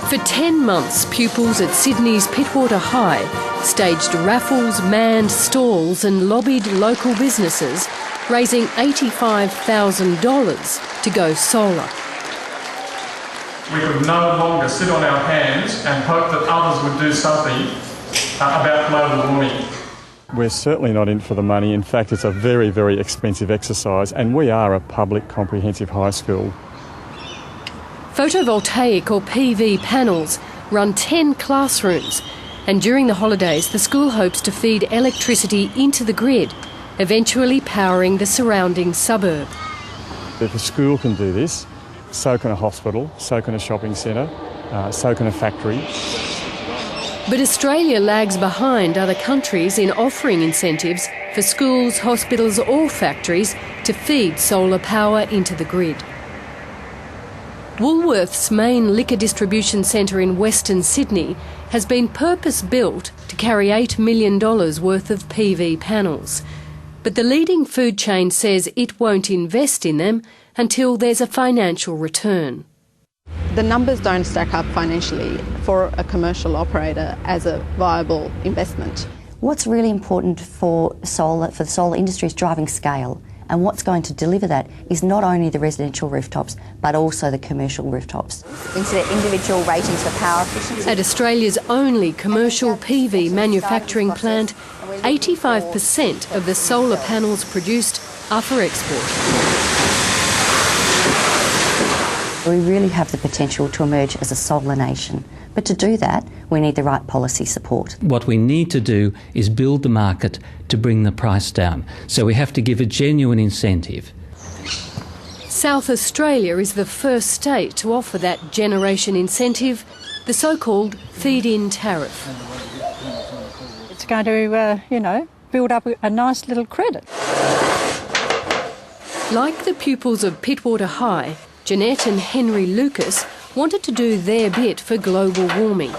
For 10 months, pupils at Sydney's Pittwater High staged raffles, manned stalls and lobbied local businesses, raising $85,000 to go solar. We could no longer sit on our hands and hope that others would do something about global warming. We're certainly not in for the money. In fact, it's a very, very expensive exercise, and we are a public comprehensive high school. Photovoltaic or PV panels run 10 classrooms, and during the holidays the school hopes to feed electricity into the grid, eventually powering the surrounding suburb. If a school can do this, so can a hospital, so can a shopping centre, so can a factory. But Australia lags behind other countries in offering incentives for schools, hospitals or factories to feed solar power into the grid. Woolworth's main liquor distribution centre in Western Sydney has been purpose-built to carry $8 million worth of PV panels. But the leading food chain says it won't invest in them until there's a financial return. The numbers don't stack up financially for a commercial operator as a viable investment. What's really important for the solar industry is driving scale. And what's going to deliver that is not only the residential rooftops, but also the commercial rooftops. Into individual ratings for power efficiency. At Australia's only commercial PV manufacturing plant, 85% of the solar panels produced are for export. We really have the potential to emerge as a solar nation. But to do that, we need the right policy support. What we need to do is build the market to bring the price down. So we have to give a genuine incentive. South Australia is the first state to offer that generation incentive, the so-called feed-in tariff. It's going to, build up a nice little credit. Like the pupils of Pittwater High, Jeanette and Henry Lucas wanted to do their bit for global warming.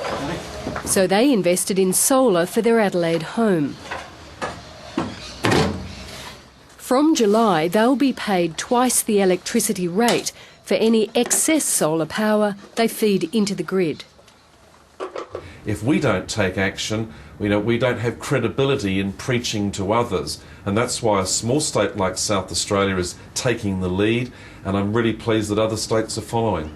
So they invested in solar for their Adelaide home. From July, they'll be paid twice the electricity rate for any excess solar power they feed into the grid. If we don't take action, we don't have credibility in preaching to others. And that's why a small state like South Australia is taking the lead, and I'm really pleased that other states are following.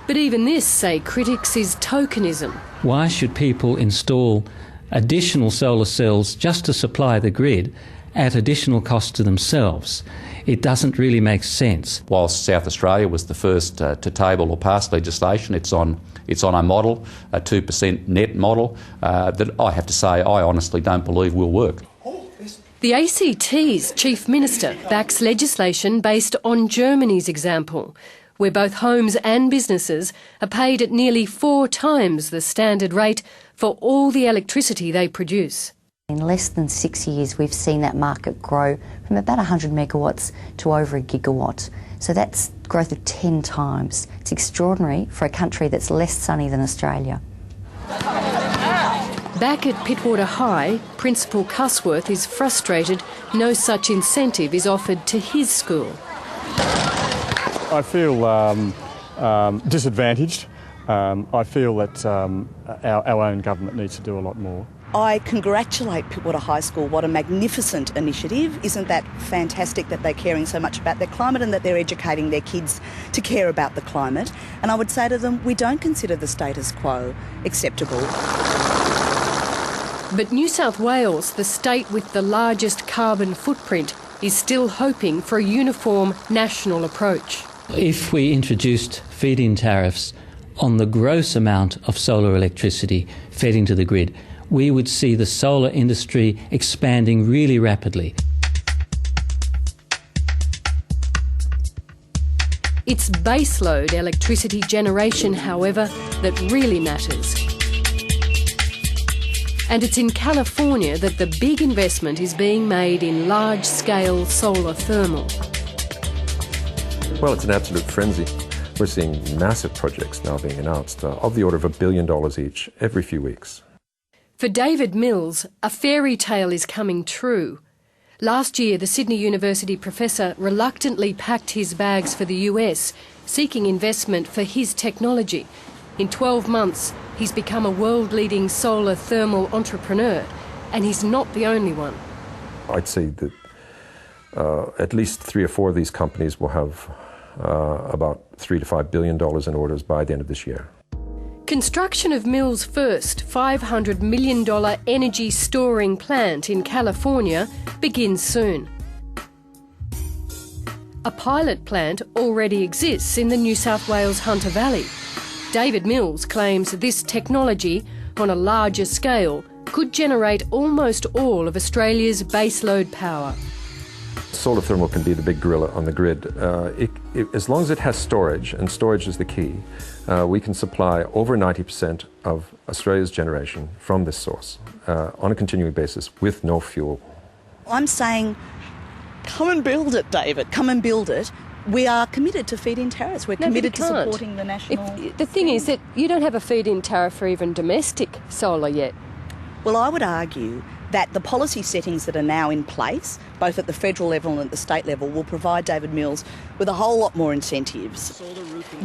But even this, say critics, is tokenism. Why should people install additional solar cells just to supply the grid at additional cost to themselves? It doesn't really make sense. Whilst South Australia was the first to table or pass legislation, it's on a model, a 2% net model, that I have to say I honestly don't believe will work. The ACT's Chief Minister backs legislation based on Germany's example, where both homes and businesses are paid at nearly 4 times the standard rate for all the electricity they produce. In less than 6 years, we've seen that market grow from about 100 megawatts to over 1 gigawatt. So that's growth of 10 times. It's extraordinary for a country that's less sunny than Australia. Back at Pittwater High, Principal Cusworth is frustrated no such incentive is offered to his school. I feel disadvantaged. I feel that our own government needs to do a lot more. I congratulate Pittwater High School. What a magnificent initiative. Isn't that fantastic that they're caring so much about their climate and that they're educating their kids to care about the climate? And I would say to them, we don't consider the status quo acceptable. But New South Wales, the state with the largest carbon footprint, is still hoping for a uniform national approach. If we introduced feed-in tariffs on the gross amount of solar electricity fed into the grid, we would see the solar industry expanding really rapidly. It's baseload electricity generation, however, that really matters. And it's in California that the big investment is being made in large-scale solar thermal. Well, it's an absolute frenzy. We're seeing massive projects now being announced, of the order of $1 billion each, every few weeks. For David Mills, a fairy tale is coming true. Last year, the Sydney University professor reluctantly packed his bags for the US, seeking investment for his technology. In 12 months, he's become a world-leading solar thermal entrepreneur, and he's not the only one. I'd say that at least 3 or 4 of these companies will have about $3 to $5 billion in orders by the end of this year. Construction of Mill's first $500 million energy storing plant in California begins soon. A pilot plant already exists in the New South Wales Hunter Valley. David Mills claims this technology, on a larger scale, could generate almost all of Australia's baseload power. Solar thermal can be the big gorilla on the grid. As long as it has storage, and storage is the key, we can supply over 90% of Australia's generation from this source on a continuing basis with no fuel. I'm saying, come and build it, David, come and build it. We are committed to feed-in tariffs. We're committed to supporting the national... The thing is that you don't have a feed-in tariff for even domestic solar yet. Well, I would argue that the policy settings that are now in place, both at the federal level and at the state level, will provide David Mills with a whole lot more incentives.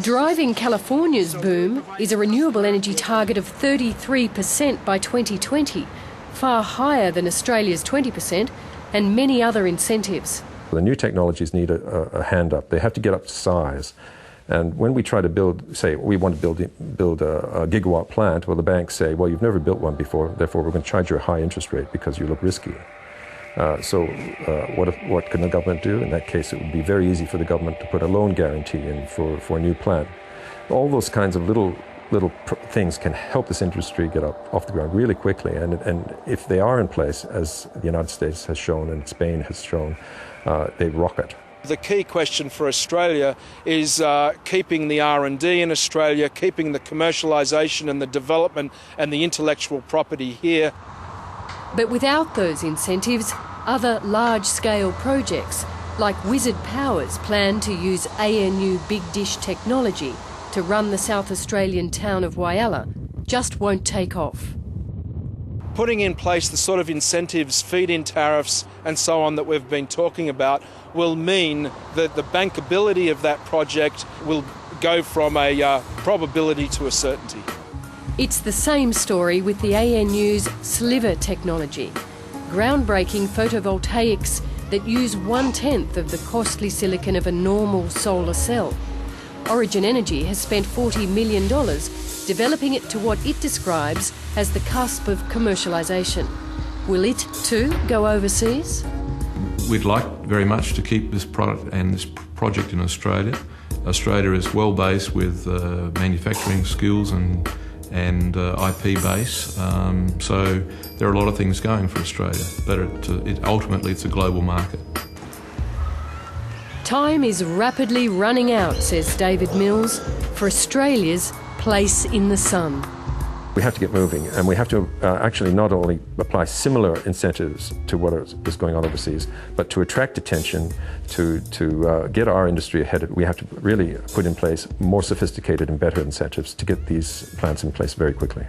Driving California's boom is a renewable energy target of 33% by 2020, far higher than Australia's 20%, and many other incentives. The new technologies need a hand up. They have to get up to size. And when we try to build, say, we want to build a gigawatt plant, well, the banks say, well, you've never built one before, therefore we're going to charge you a high interest rate because you look risky. What can the government do? In that case, it would be very easy for the government to put a loan guarantee in for a new plant. All those kinds of little things can help this industry get up off the ground really quickly. And if they are in place, as the United States has shown and Spain has shown, they rocket. The key question for Australia is keeping the R&D in Australia, keeping the commercialisation and the development and the intellectual property here. But without those incentives, other large-scale projects like Wizard Power's plan to use ANU big dish technology to run the South Australian town of Whyalla just won't take off. Putting in place the sort of incentives, feed-in tariffs and so on that we've been talking about will mean that the bankability of that project will go from a probability to a certainty. It's the same story with the ANU's Sliver technology, groundbreaking photovoltaics that use 1/10 of the costly silicon of a normal solar cell. Origin Energy has spent $40 million developing it to what it describes as the cusp of commercialisation. Will it too go overseas? We'd like very much to keep this product and this project in Australia. Australia is well based with manufacturing skills and IP base, so there are a lot of things going for Australia, but ultimately it's a global market. Time is rapidly running out, says David Mills, for Australia's place in the sun. We have to get moving, and we have to actually not only apply similar incentives to what is going on overseas, but to attract attention, to get our industry ahead. We have to really put in place more sophisticated and better incentives to get these plants in place very quickly.